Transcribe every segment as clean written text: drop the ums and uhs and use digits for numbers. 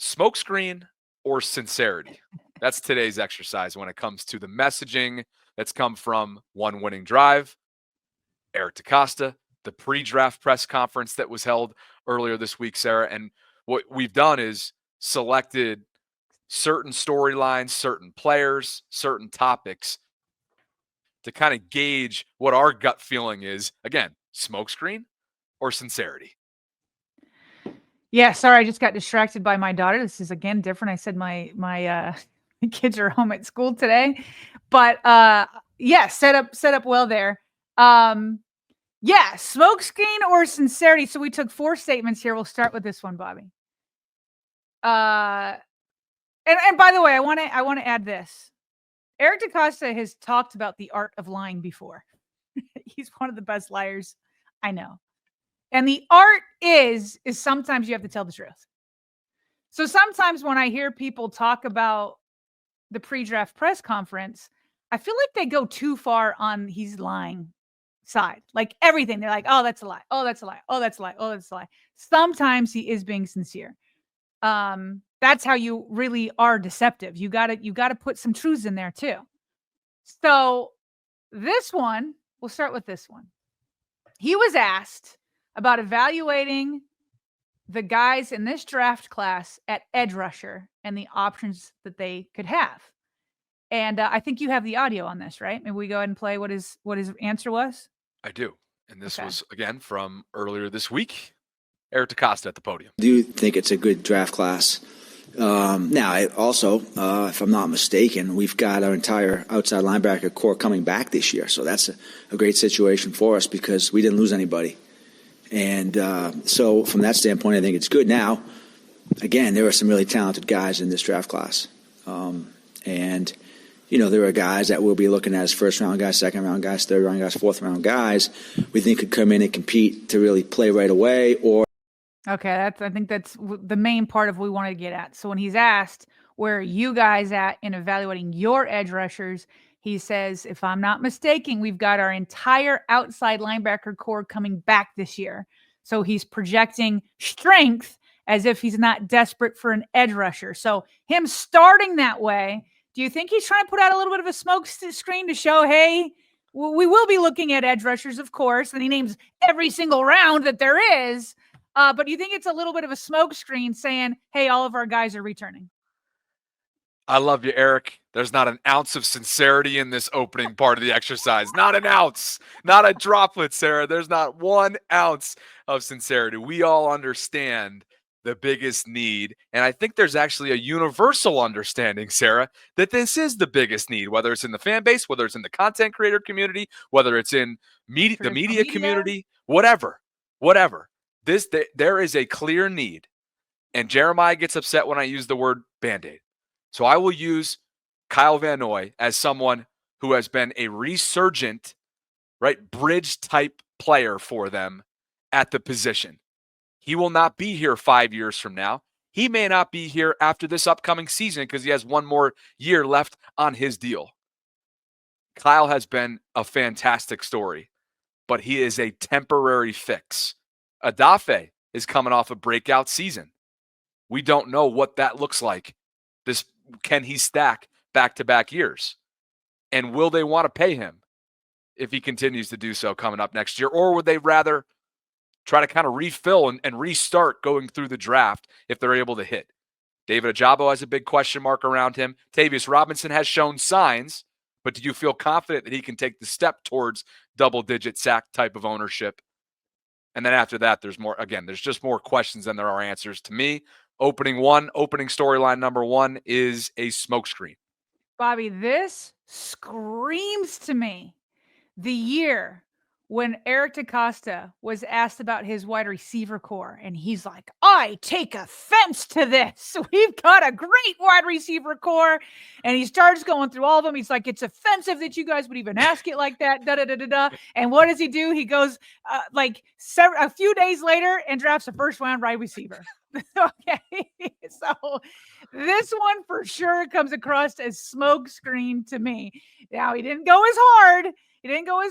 Smokescreen or sincerity? That's today's exercise when it comes to the messaging that's come from one winning drive, Eric DeCosta, the pre-draft press conference that was held earlier this week, Sarah. And what we've done is selected certain storylines, certain players, certain topics to kind of gauge what our gut feeling is. Again, smokescreen or sincerity? Yeah, sorry, I just got distracted by my daughter. This is again different. I said my kids are home at school today, but yeah, set up well there. Yeah, smokescreen or sincerity. So we took 4 statements here. We'll start with this one, Bobby. And by the way, I want to add this. Eric DeCosta has talked about the art of lying before. He's one of the best liars I know. And the art is sometimes you have to tell the truth. So sometimes when I hear people talk about the pre-draft press conference, I feel like they go too far on he's lying side. Like everything. They're like, oh, that's a lie. Oh, that's a lie. Oh, that's a lie. Oh, that's a lie. Sometimes he is being sincere. That's how you really are deceptive. You gotta put some truths in there too. So this one, we'll start with this one. He was asked about evaluating the guys in this draft class at edge rusher and the options that they could have. And I think you have the audio on this, right? Maybe we go ahead and play what his answer was. I do. And this was, again, from earlier this week. Eric DeCosta at the podium. I do think it's a good draft class. Now, if I'm not mistaken, we've got our entire outside linebacker core coming back this year. So that's a great situation for us because we didn't lose anybody. And so from that standpoint, I think it's good. Now, again, there are some really talented guys in this draft class. And, there are guys that we'll be looking at as first-round guys, second-round guys, third-round guys, fourth-round guys we think could come in and compete to really play right away or Okay, I think that's the main part of what we wanted to get at. So when he's asked, where are you guys at in evaluating your edge rushers, he says, if I'm not mistaken, we've got our entire outside linebacker core coming back this year. So he's projecting strength as if he's not desperate for an edge rusher. So him starting that way, do you think he's trying to put out a little bit of a smoke screen to show, hey, we will be looking at edge rushers, of course, and he names every single round that there is. But do you think it's a little bit of a smoke screen saying, hey, all of our guys are returning? I love you, Eric. There's not an ounce of sincerity in this opening part of the exercise. Not an ounce. Not a droplet, Sarah. There's not 1 ounce of sincerity. We all understand the biggest need. And I think there's actually a universal understanding, Sarah, that this is the biggest need, whether it's in the fan base, whether it's in the content creator community, whether it's in the media community, whatever. There is a clear need, and Jeremiah gets upset when I use the word Band-Aid. So I will use Kyle Van Noy as someone who has been a resurgent, bridge type player for them at the position. He will not be here 5 years from now. He may not be here after this upcoming season because he has 1 more year left on his deal. Kyle has been a fantastic story, but he is a temporary fix. Adafe is coming off a breakout season. We don't know what that looks like. Can he stack back-to-back years? And will they want to pay him if he continues to do so coming up next year? Or would they rather try to kind of refill and restart going through the draft if they're able to hit? David Ajabo has a big question mark around him. Tavius Robinson has shown signs, but do you feel confident that he can take the step towards double-digit sack type of ownership? And then after that, there's just more questions than there are answers. To me, opening storyline number 1 is a smokescreen. Bobby, this screams to me the year when Eric DeCosta was asked about his wide receiver core, and he's like, I take offense to this. We've got a great wide receiver core. And he starts going through all of them. He's like, it's offensive that you guys would even ask it like that. And what does he do? He goes a few days later and drafts a first-round wide receiver. Okay. So this one for sure comes across as smokescreen to me. Now, he didn't go as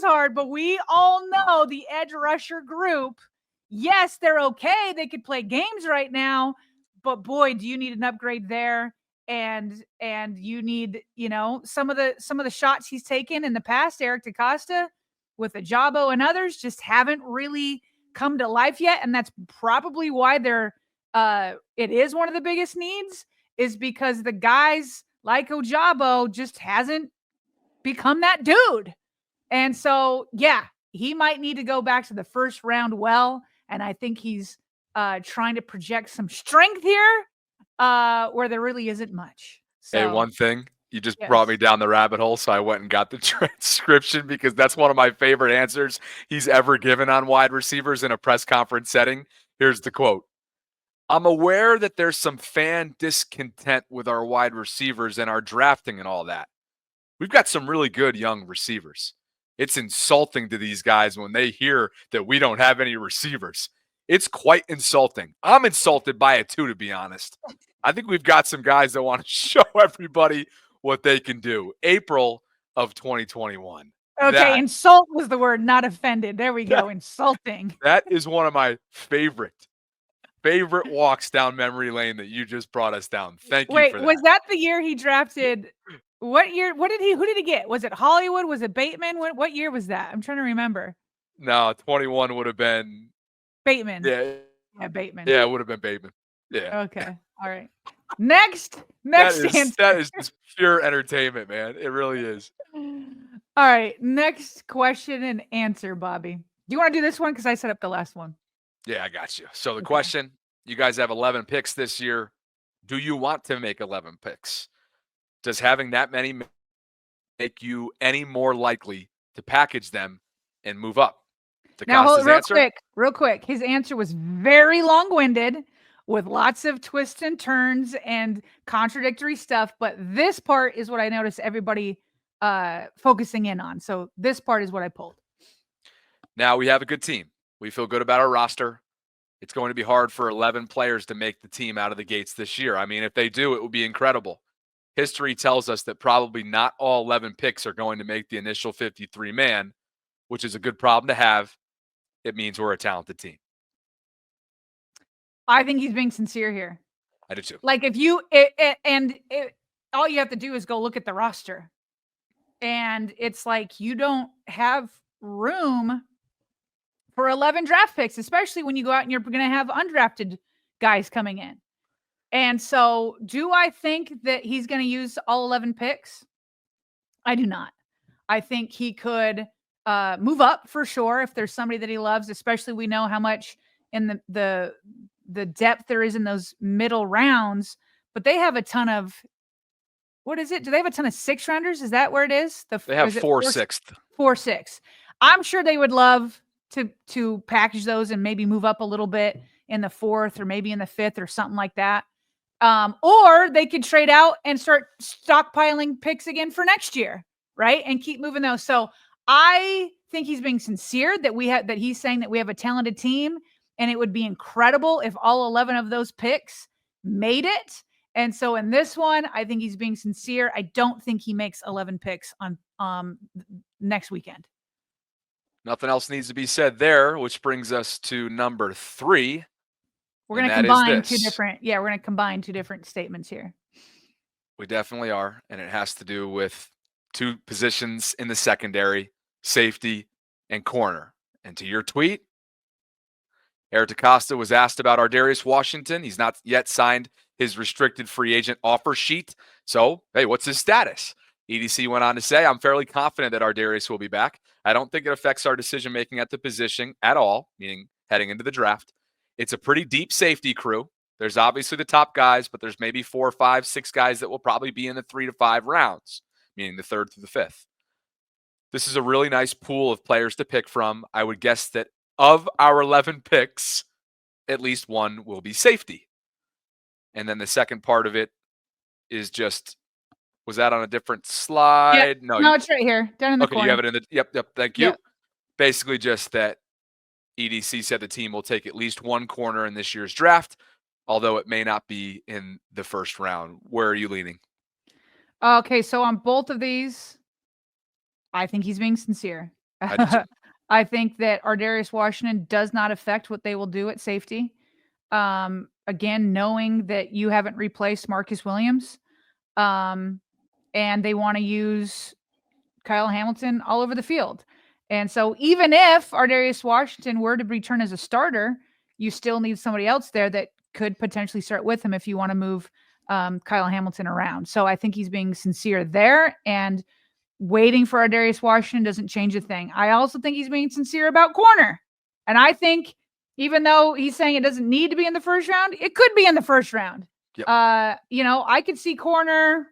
hard, but we all know the edge rusher group. Yes, they're okay. They could play games right now, but boy, do you need an upgrade there. And you need, some of the shots he's taken in the past, Eric DaCosta with Ajabo and others just haven't really come to life yet. And that's probably why it is one of the biggest needs, is because the guys like Ajabo just hasn't become that dude. And so, yeah, he might need to go back to the first round well. And I think he's trying to project some strength here where there really isn't much. So, Hey, one thing, you just yes. brought me down the rabbit hole, so I went and got the transcription because that's one of my favorite answers he's ever given on wide receivers in a press conference setting. Here's the quote. I'm aware that there's some fan discontent with our wide receivers and our drafting and all that. We've got some really good young receivers. It's insulting to these guys when they hear that we don't have any receivers. It's quite insulting. I'm insulted by it too, to be honest. I think we've got some guys that want to show everybody what they can do. April of 2021. Okay, insult was the word, not offended. There we go. Insulting. That is one of my favorite walks down memory lane that you just brought us down. Thank you for that. Was that the year he drafted? What year? Who did he get? Was it Hollywood? Was it Bateman? What year was that? I'm trying to remember. No, 21 would have been Bateman. Yeah, Bateman. Yeah, it would have been Bateman. Yeah. Okay. All right. Next answer. That is just pure entertainment, man. It really is. All right. Next question and answer, Bobby. Do you want to do this one? Because I set up the last one. Yeah, I got you. So the question, you guys have 11 picks this year. Do you want to make 11 picks? Does having that many make you any more likely to package them and move up? Now, real quick. His answer was very long-winded with lots of twists and turns and contradictory stuff. But this part is what I noticed everybody focusing in on. So this part is what I pulled. Now we have a good team. We feel good about our roster. It's going to be hard for 11 players to make the team out of the gates this year. I mean, if they do, it will be incredible. History tells us that probably not all 11 picks are going to make the initial 53-man, which is a good problem to have. It means we're a talented team. I think he's being sincere here. I do too. Like all you have to do is go look at the roster. And it's like you don't have room for 11 draft picks, especially when you go out and you're going to have undrafted guys coming in. And so do I think that he's going to use all 11 picks? I do not. I think he could move up for sure if there's somebody that he loves, especially we know how much in the depth there is in those middle rounds, but they have a ton of, what is it? Do they have a ton of 6-rounders? Is that where it is? They have 4 sixth. 4-6. I'm sure they would love to package those and maybe move up a little bit in the 4th or maybe in the 5th or something like that. Or they could trade out and start stockpiling picks again for next year, right? And keep moving those. So I think he's being sincere that he's saying that we have a talented team, and it would be incredible if all 11 of those picks made it. And so in this one, I think he's being sincere. I don't think he makes 11 picks on next weekend. Nothing else needs to be said there, which brings us to number 3. We're going to combine we're going to combine 2 different statements here. We definitely are. And it has to do with 2 positions in the secondary, safety and corner. And to your tweet, Eric DaCosta was asked about Ardarius Washington. He's not yet signed his restricted free agent offer sheet. So, hey, what's his status? EDC went on to say, I'm fairly confident that Ardarius will be back. I don't think it affects our decision-making at the position at all, meaning heading into the draft. It's a pretty deep safety crew. There's obviously the top guys, but there's maybe 4, 5, 6 guys that will probably be in the 3 to 5 rounds, meaning the 3rd through the 5th. This is a really nice pool of players to pick from. I would guess that of our 11 picks, at least 1 will be safety. And then the second part of it is just, was that on a different slide? Yeah. No, it's right here, down in the corner. You have it in the, yep, thank you. Yep. Basically just that EDC said the team will take at least 1 corner in this year's draft, although it may not be in the first round. Where are you leaning? Okay, so on both of these, I think he's being sincere. I think that Ardarius Washington does not affect what they will do at safety. again, knowing that you haven't replaced Marcus Williams. And they want to use Kyle Hamilton all over the field. And so even if Ardarius Washington were to return as a starter, you still need somebody else there that could potentially start with him if you want to move Kyle Hamilton around. So I think he's being sincere there, and waiting for Ardarius Washington doesn't change a thing. I also think he's being sincere about corner. And I think even though he's saying it doesn't need to be in the first round, it could be in the first round. Yep. I could see corner.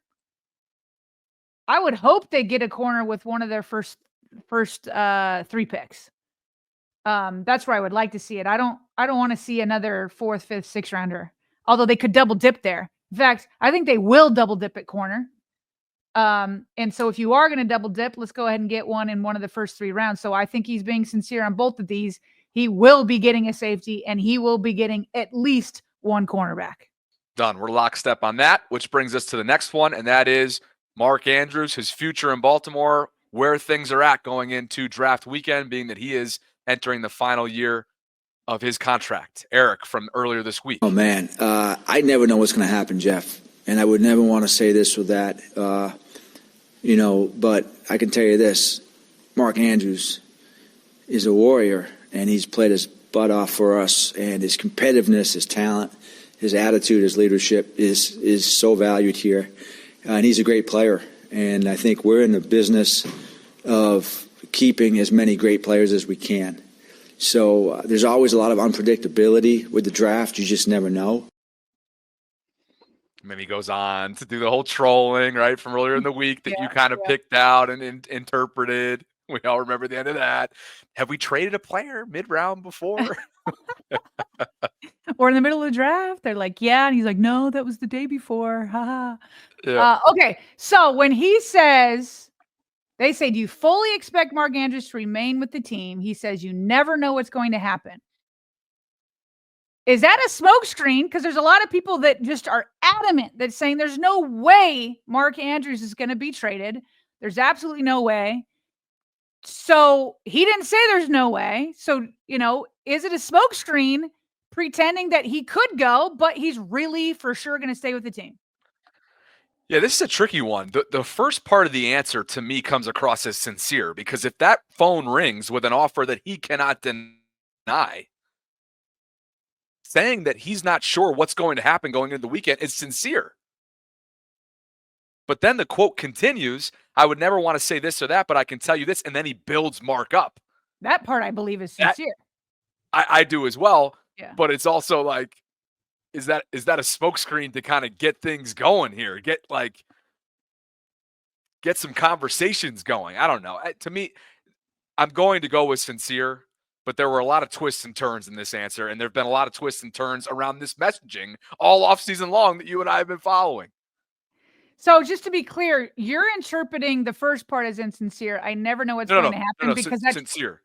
I would hope they get a corner with one of their first 3 picks. That's where I would like to see it. I don't want to see another 4th, 5th, 6th rounder. Although they could double dip there. In fact, I think they will double dip at corner. And so if you are going to double dip, let's go ahead and get one in one of the first 3 rounds. So I think he's being sincere on both of these. He will be getting a safety, and he will be getting at least one cornerback. Done. We're lockstep on that, which brings us to the next one, and that is Mark Andrews, his future in Baltimore, where things are at going into draft weekend, being that he is entering the final year of his contract. Eric, from earlier this week. Oh, man. I never know what's going to happen, Jeff. And I would never want to say this or that, but I can tell you this. Mark Andrews is a warrior, and he's played his butt off for us. And his competitiveness, his talent, his attitude, his leadership is so valued here. And he's a great player. And I think we're in the business of keeping as many great players as we can. So there's always a lot of unpredictability with the draft. You just never know. And then he goes on to do the whole trolling, right, from earlier in the week that you kind of picked out and interpreted. We all remember the end of that. Have we traded a player mid-round before? Or in the middle of the draft, they're like, yeah. And he's like, no, that was the day before. Ha Yeah. Okay. So when he says, they say, do you fully expect Mark Andrews to remain with the team? He says, you never know what's going to happen. Is that a smokescreen? Because there's a lot of people that just are adamant that saying there's no way Mark Andrews is going to be traded. There's absolutely no way. So he didn't say there's no way. So, is it a smokescreen pretending that he could go, but he's really for sure going to stay with the team? Yeah, this is a tricky one. The first part of the answer to me comes across as sincere, because if that phone rings with an offer that he cannot deny, saying that he's not sure what's going to happen going into the weekend is sincere. But then the quote continues, I would never want to say this or that, but I can tell you this, and then he builds Mark up. That part I believe is sincere. I do as well, yeah. But it's also like, is that a smokescreen to kind of get things going here? Get some conversations going. I don't know. To me, I'm going to go with sincere, but there were a lot of twists and turns in this answer, and there have been a lot of twists and turns around this messaging all offseason long that you and I have been following. So just to be clear, you're interpreting the first part as insincere. I never know what's going to happen because that's sincere.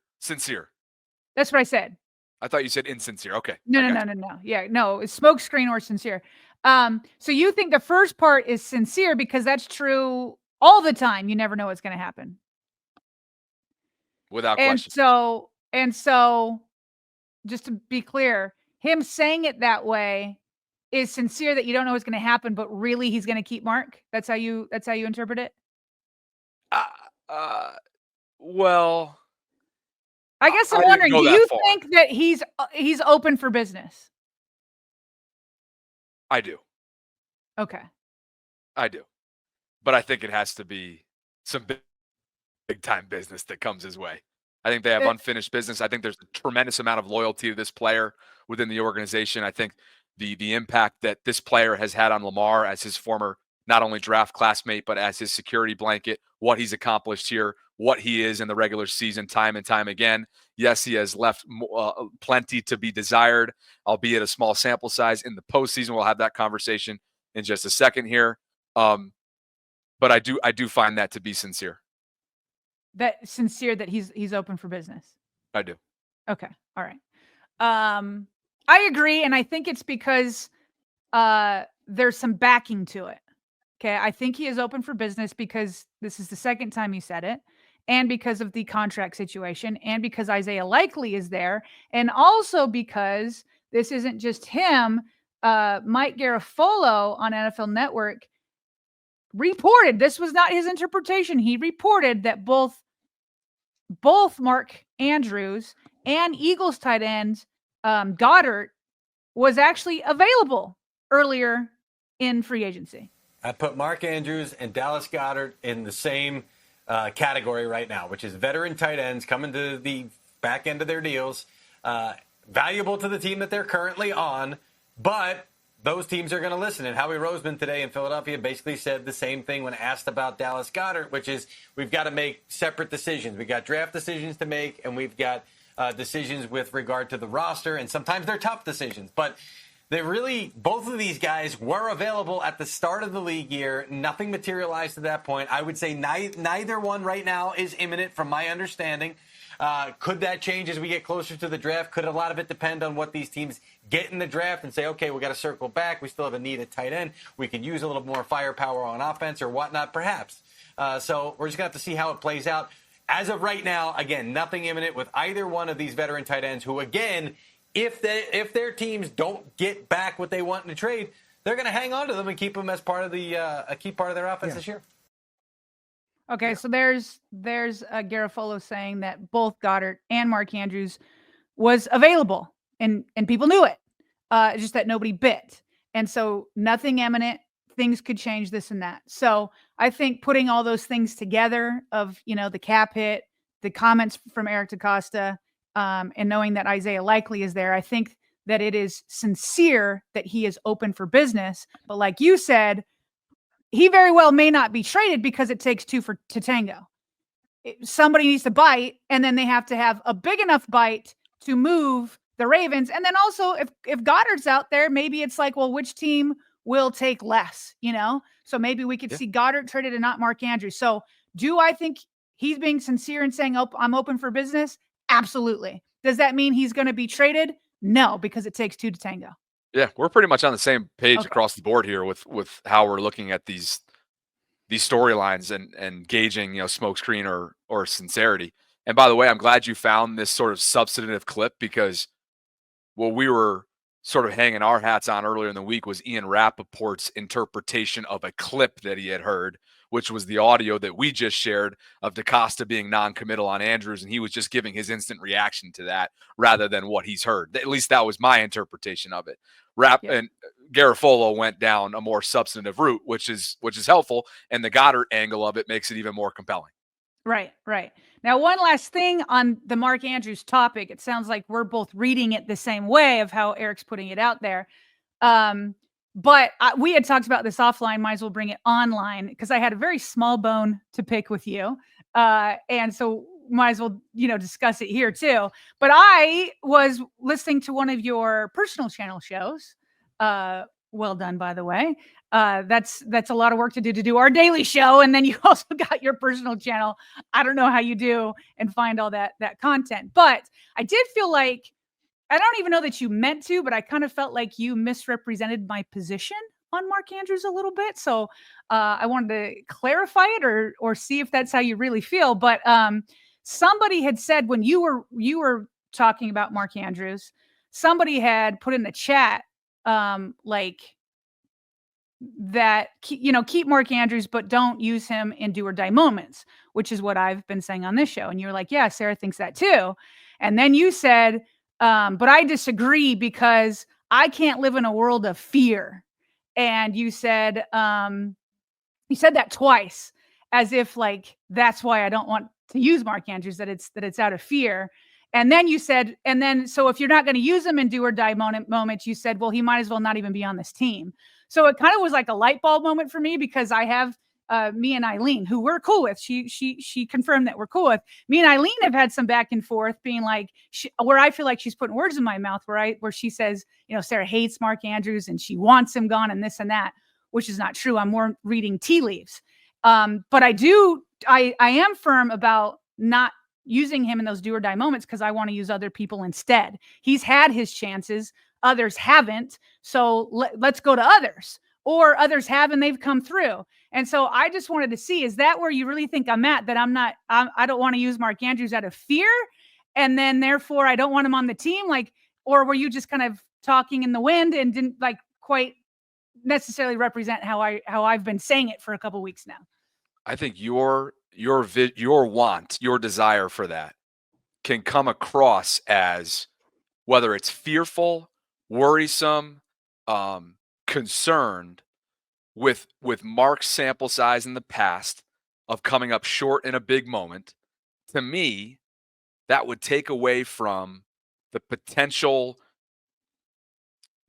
That's what I said. I thought you said insincere. Okay. No. Yeah, no, it's smokescreen or sincere. So you think the first part is sincere because that's true all the time. You never know what's going to happen. Without question. And so just to be clear, him saying it that way is sincere that you don't know what's going to happen, but really he's going to keep Mark. That's how you interpret it. Well, I guess I'm wondering, do you think that he's open for business? I do. Okay. I do. But I think it has to be some big time business that comes his way. I think they have unfinished business. I think there's a tremendous amount of loyalty to this player within the organization. I think the impact that this player has had on Lamar as his former not only draft classmate, but as his security blanket, what he's accomplished here, what he is in the regular season time and time again. Yes, he has left plenty to be desired, albeit a small sample size in the postseason. We'll have that conversation in just a second here. But I do find that to be sincere. That sincere that he's open for business. I do. Okay. All right. I agree. And I think it's because there's some backing to it. Okay. I think he is open for business because this is the second time he said it, and because of the contract situation, and because Isaiah Likely is there, and also because this isn't just him Mike Garafolo on NFL Network reported, this was not his interpretation, he reported that both Mark Andrews and Eagles tight end Goddard was actually available earlier in free agency. I put Mark Andrews and Dallas Goedert in the same category right now, which is veteran tight ends coming to the back end of their deals, valuable to the team that they're currently on, but those teams are going to listen. And Howie Roseman today in Philadelphia basically said the same thing when asked about Dallas Goedert, which is we've got to make separate decisions. We've got draft decisions to make, and we've got decisions with regard to the roster, and sometimes they're tough decisions. But they really, both of these guys were available at the start of the league year. Nothing materialized at that point. I would say neither one right now is imminent from my understanding. Could that change as we get closer to the draft? Could a lot of it depend on what these teams get in the draft and say, okay, we got to circle back. We still have a need at tight end. We could use a little more firepower on offense or whatnot, perhaps. So we're just going to have to see how it plays out. As of right now, again, nothing imminent with either one of these veteran tight ends who, again, if their teams don't get back what they want in the trade, they're going to hang on to them and keep them as part of the a key part of their offense this year. Okay, so there's Garafolo saying that both Goddard and Mark Andrews was available, and people knew it, just that nobody bit, and so nothing imminent. Things could change, this and that. So I think putting all those things together of the cap hit, the comments from Eric DeCosta, and knowing that Isaiah Likely is there, I think that it is sincere that he is open for business. But like you said, he very well may not be traded because it takes two to tango. Somebody needs to bite, and then they have to have a big enough bite to move the Ravens. And then also, if Goddard's out there, maybe it's like, well, which team will take less, So maybe we could see Goddard traded and not Mark Andrews. So do I think he's being sincere and saying, oh, I'm open for business? Absolutely. Does that mean he's going to be traded? No, because it takes two to tango. Yeah, we're pretty much on the same page across the board here with how we're looking at these storylines and gauging, smokescreen or sincerity. And by the way, I'm glad you found this sort of substantive clip, because what we were sort of hanging our hats on earlier in the week was Ian Rappaport's interpretation of a clip that he had heard, which was the audio that we just shared of DeCosta being non-committal on Andrews, and he was just giving his instant reaction to that rather than what he's heard. At least that was my interpretation of it. And Garafolo went down a more substantive route, which is helpful, and the Goddard angle of it makes it even more compelling. Right. Now, one last thing on the Mark Andrews topic. It sounds like we're both reading it the same way of how Eric's putting it out there. But we had talked about this offline. Might as well bring it online, because I had a very small bone to pick with you. And so might as well, discuss it here too. But I was listening to one of your personal channel shows. Well done, by the way. That's a lot of work to do our daily show. And then you also got your personal channel. I don't know how you do and find all that content, but I did feel like, I don't even know that you meant to, but I kind of felt like you misrepresented my position on Mark Andrews a little bit. So I wanted to clarify it or see if that's how you really feel. But somebody had said when you were talking about Mark Andrews, somebody had put in the chat like that, keep Mark Andrews, but don't use him in do or die moments, which is what I've been saying on this show. And you were like, yeah, Sarah thinks that too. And then you said, but I disagree because I can't live in a world of fear. And you said that twice, as if like, that's why I don't want to use Mark Andrews, that it's out of fear. And then you said, so if you're not going to use him in do or die moments, you said, well, he might as well not even be on this team. So it kind of was like a light bulb moment for me, because I have me and Eileen, who we're cool with. She confirmed that we're cool with. Me and Eileen have had some back and forth, being like, where I feel like she's putting words in my mouth, where she says, Sarah hates Mark Andrews and she wants him gone and this and that, which is not true. I'm more reading tea leaves. But I am firm about not using him in those do or die moments, because I want to use other people instead. He's had his chances. Others haven't. So let's go to others, or others have, and they've come through. And so I just wanted to see, is that where you really think I'm at, that I don't want to use Mark Andrews out of fear, and then therefore I don't want him on the team? Like, or were you just kind of talking in the wind and didn't quite necessarily represent how I've been saying it for a couple weeks now. I think your want, your desire for that can come across as whether it's fearful, worrisome, concerned with Mark's sample size in the past of coming up short in a big moment. To me, that would take away from the potential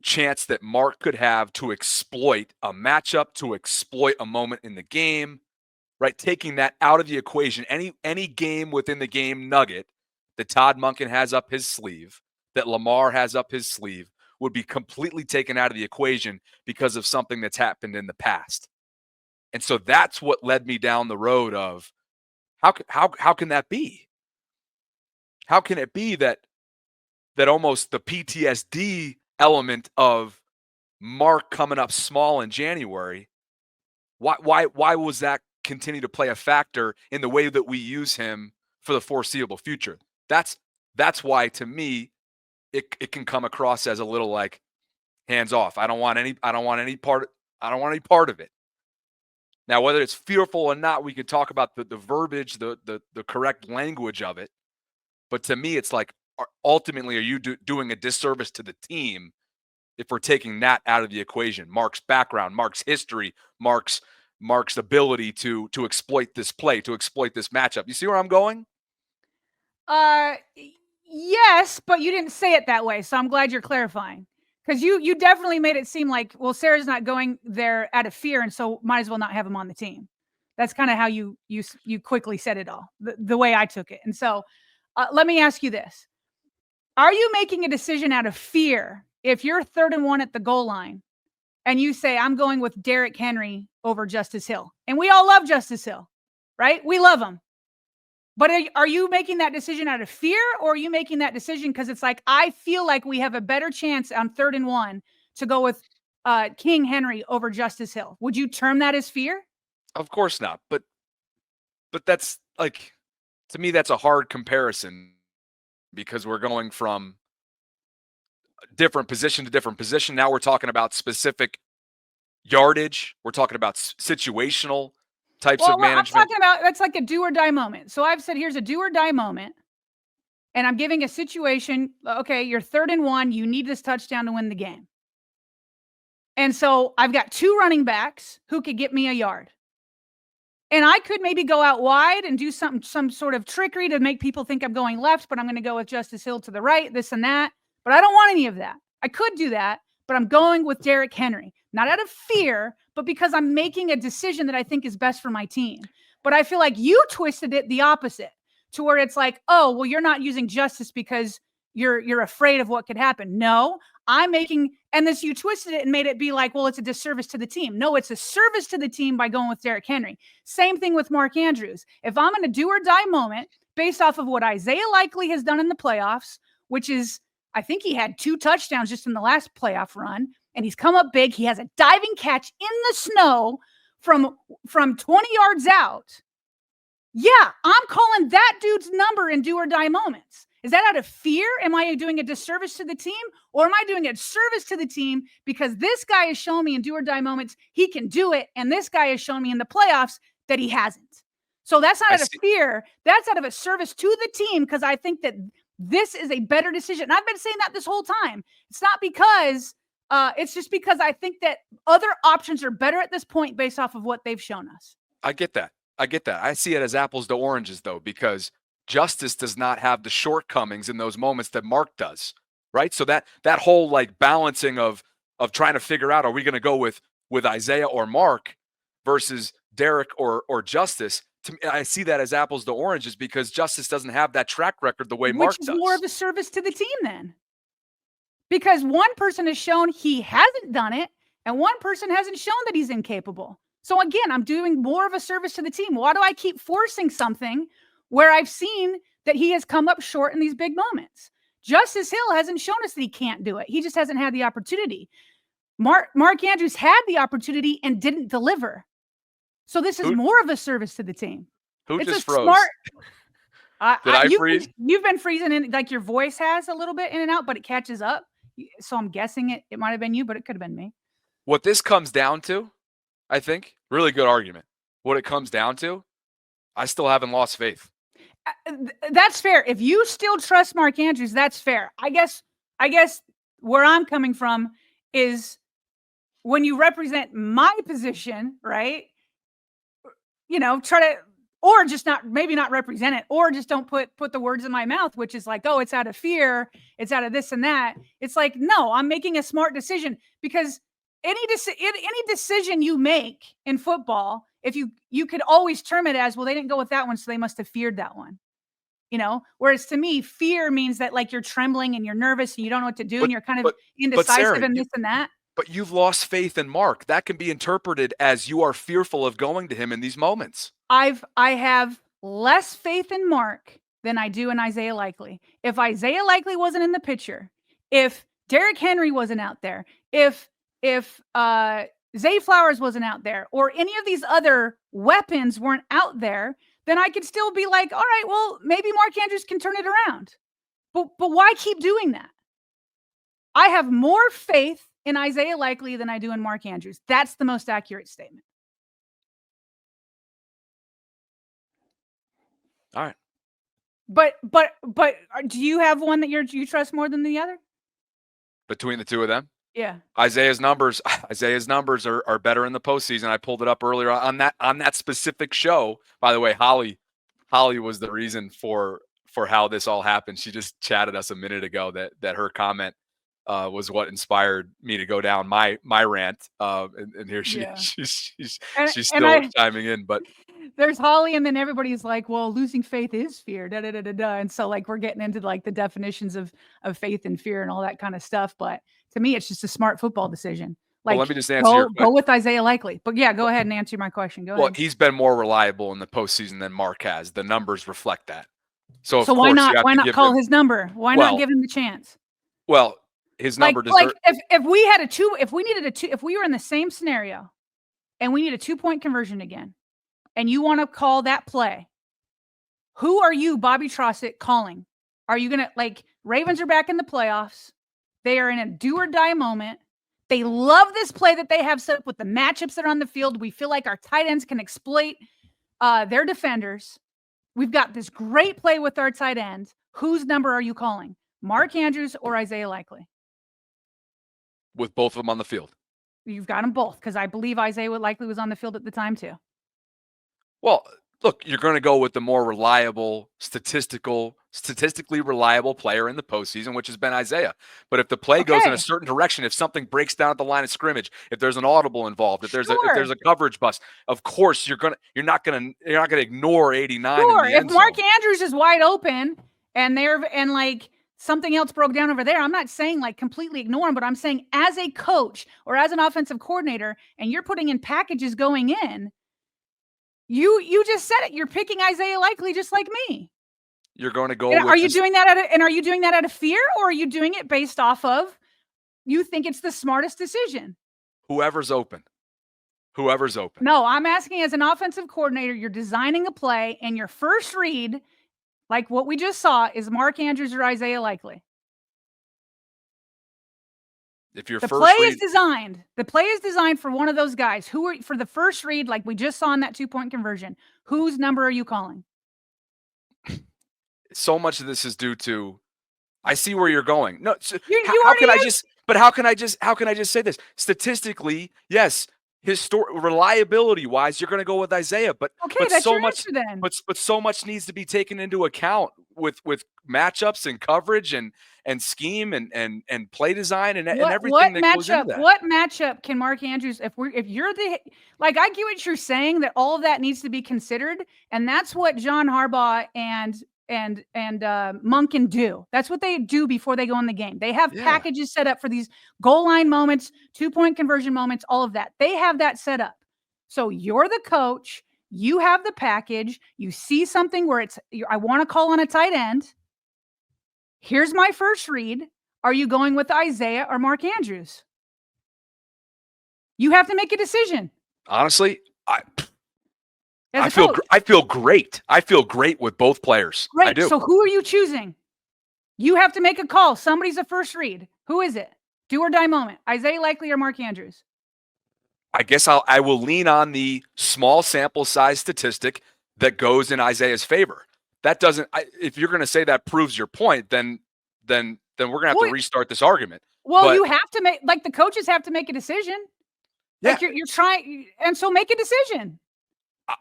chance that Mark could have to exploit a matchup, to exploit a moment in the game, right? Taking that out of the equation, any game within the game nugget that Todd Monken has up his sleeve, that Lamar has up his sleeve, would be completely taken out of the equation because of something that's happened in the past. And so that's what led me down the road of how can that be? How can it be that almost the PTSD element of Mark coming up small in January, why was that continue to play a factor in the way that we use him for the foreseeable future? That's why, to me, it can come across as a little like hands off. I don't want any part of it. Now, whether it's fearful or not, we could talk about the verbiage, the correct language of it. But to me, it's like, ultimately, are you doing a disservice to the team if we're taking that out of the equation? Mark's background, Mark's history, Mark's ability to exploit this play, to exploit this matchup. You see where I'm going? Yes, but you didn't say it that way, so I'm glad you're clarifying. Because you definitely made it seem like, well, Sarah's not going there out of fear, and so might as well not have him on the team. That's kind of how you quickly said it all, the way I took it. And so let me ask you this. Are you making a decision out of fear if you're 3rd and 1 at the goal line and you say, I'm going with Derrick Henry over Justice Hill? And we all love Justice Hill, right? We love him. But are you making that decision out of fear, or are you making that decision because it's like, I feel like we have a better chance on 3rd and 1 to go with King Henry over Justice Hill? Would you term that as fear? Of course not. But that's like, to me, that's a hard comparison because we're going from different position to different position. Now we're talking about specific yardage. We're talking about situational types of management. I'm talking about, that's like a do or die moment. So I've said, here's a do or die moment. And I'm giving a situation. Okay, you're 3rd and 1. You need this touchdown to win the game. And so I've got 2 running backs who could get me a yard. And I could maybe go out wide and do some sort of trickery to make people think I'm going left, but I'm going to go with Justice Hill to the right, this and that. But I don't want any of that. I could do that, but I'm going with Derrick Henry. Not out of fear, but because I'm making a decision that I think is best for my team. But I feel like you twisted it the opposite, to where it's like, oh, well, you're not using justice because you're afraid of what could happen. No, I'm making, and this, you twisted it and made it be like, well, it's a disservice to the team. No, it's a service to the team by going with Derrick Henry. Same thing with Mark Andrews. If I'm in a do or die moment based off of what Isaiah Likely has done in the playoffs, which is, I think he had 2 touchdowns just in the last playoff run, and he's come up big. He has a diving catch in the snow from 20 yards out. Yeah, I'm calling that dude's number in do or die moments. Is that out of fear? Am I doing a disservice to the team? Or am I doing a service to the team because this guy has shown me in do or die moments he can do it, and this guy has shown me in the playoffs that he hasn't? So that's not out of fear. That's out of a service to the team because I think that this is a better decision. And I've been saying that this whole time. It's not because, it's just because I think that other options are better at this point based off of what they've shown us. I get that. I see it as apples to oranges, though, because Justice does not have the shortcomings in those moments that Mark does, right? So that whole like balancing of trying to figure out, are we going to go with Isaiah or Mark versus Derrick or Justice? To me, I see that as apples to oranges because Justice doesn't have that track record the way Mark does. Which is more of a service to the team then. Because one person has shown he hasn't done it, and one person hasn't shown that he's incapable. So again, I'm doing more of a service to the team. Why do I keep forcing something where I've seen that he has come up short in these big moments? Justice Hill hasn't shown us that he can't do it. He just hasn't had the opportunity. Mark Andrews had the opportunity and didn't deliver. So this is more of a service to the team. Who it's just a froze? Smart, Did I freeze? You've been freezing in, like your voice has a little bit in and out, but it catches up. So I'm guessing it might have been you, but it could have been me. What this comes down to, I think, really good argument. What it comes down to, I still haven't lost faith. That's fair. If you still trust Mark Andrews, that's fair. I guess where I'm coming from is when you represent my position, right? Try to, or just maybe not represent it, or just don't put the words in my mouth, which is like, oh, it's out of fear, it's out of this and that. It's like, no, I'm making a smart decision, because any decision you make in football, if you could always term it as, well, they didn't go with that one, so they must have feared that one. Whereas to me, fear means that like you're trembling and you're nervous and you don't know what to do, and you're kind of indecisive Sarah, and this and that. But you've lost faith in Mark. That can be interpreted as you are fearful of going to him in these moments. I have less faith in Mark than I do in Isaiah Likely. If Isaiah Likely wasn't in the picture, if Derrick Henry wasn't out there, if Zay Flowers wasn't out there, or any of these other weapons weren't out there, then I could still be like, all right, well, maybe Mark Andrews can turn it around. But why keep doing that? I have more faith in Isaiah Likely than I do in Mark Andrews. That's the most accurate statement. All right. But do you have one that you trust more than the other? Between the two of them? Yeah. Isaiah's numbers are better in the postseason. I pulled it up earlier on that specific show. By the way, Holly was the reason for how this all happened. She just chatted us a minute ago that her comment was what inspired me to go down my rant. And here she's still chiming in. But there's Holly, and then everybody's like, well, losing faith is fear. Da, da, da, da, da. And so like we're getting into like the definitions of faith and fear and all that kind of stuff. But to me, it's just a smart football decision. Like, let me just answer your question. Go with Isaiah Likely. But yeah, go ahead and answer my question. Go ahead. He's been more reliable in the postseason than Mark has. The numbers reflect that. So why not call his number? Why not give him the chance? Well, his number if we were in the same scenario and we need a 2-point conversion again, and you want to call that play, who are you, Bobby Trossett, calling? Are you going to, Ravens are back in the playoffs. They are in a do or die moment. They love this play that they have set up with the matchups that are on the field. We feel like our tight ends can exploit their defenders. We've got this great play with our tight ends. Whose number are you calling? Mark Andrews or Isaiah Likely? With both of them on the field. You've got them both, because I believe Isaiah Likely was on the field at the time too. Well, look, you're going to go with the more reliable, statistically reliable player in the postseason, which has been Isaiah. But if the play goes in a certain direction, if something breaks down at the line of scrimmage, if there's an audible involved, if there's a coverage bust, of course you're not going to ignore 89. Sure. If Mark Andrews is wide open and something else broke down over there, I'm not saying completely ignore him, but I'm saying as a coach or as an offensive coordinator, and you're putting in packages going in, you just said it. You're picking Isaiah Likely just like me. You're going to go. Are you doing that out of fear, or are you doing it based off of you think it's the smartest decision? Whoever's open. No, I'm asking as an offensive coordinator, you're designing a play, and your first read, like what we just saw, is Mark Andrews or Isaiah Likely. The play is designed for one of those guys. For the first read, like we just saw in that 2-point conversion, whose number are you calling? So much of this is due to, I see where you're going. No, how can I just say this? Statistically, yes, reliability wise, you're going to go with Isaiah, but that's your answer then. But so much needs to be taken into account with matchups and coverage and scheme and play design and everything that goes into that. What matchup can Mark Andrews, if you're I get what you're saying, that all of that needs to be considered, and that's what John Harbaugh and Monken do. That's what they do before they go in the game. They have packages set up for these goal line moments, 2-point conversion moments, all of that. They have that set up. So you're the coach. You have the package. You see something where I want to call on a tight end. Here's my first read. Are you going with Isaiah or Mark Andrews? You have to make a decision. Honestly, I feel great. I feel great with both players. Right. I do. So who are you choosing? You have to make a call. Somebody's a first read. Who is it? Do or die moment. Isaiah Likely or Mark Andrews? I guess I will lean on the small sample size statistic that goes in Isaiah's favor. That doesn't. If you're going to say that proves your point, then we're going to have to restart this argument. Well, you have to make, like, the coaches have to make a decision. Yeah. Like, you're trying, and so make a decision.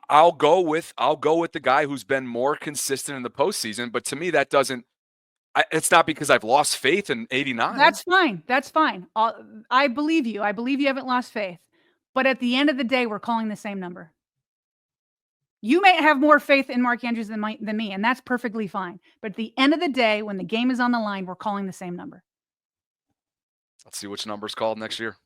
I'll go with the guy who's been more consistent in the postseason. But to me, that doesn't. It's not because I've lost faith in 89. That's fine. That's fine. I believe you. I believe you haven't lost faith. But at the end of the day, we're calling the same number. You may have more faith in Mark Andrews than me, and that's perfectly fine. But at the end of the day, when the game is on the line, we're calling the same number. Let's see which number's called next year.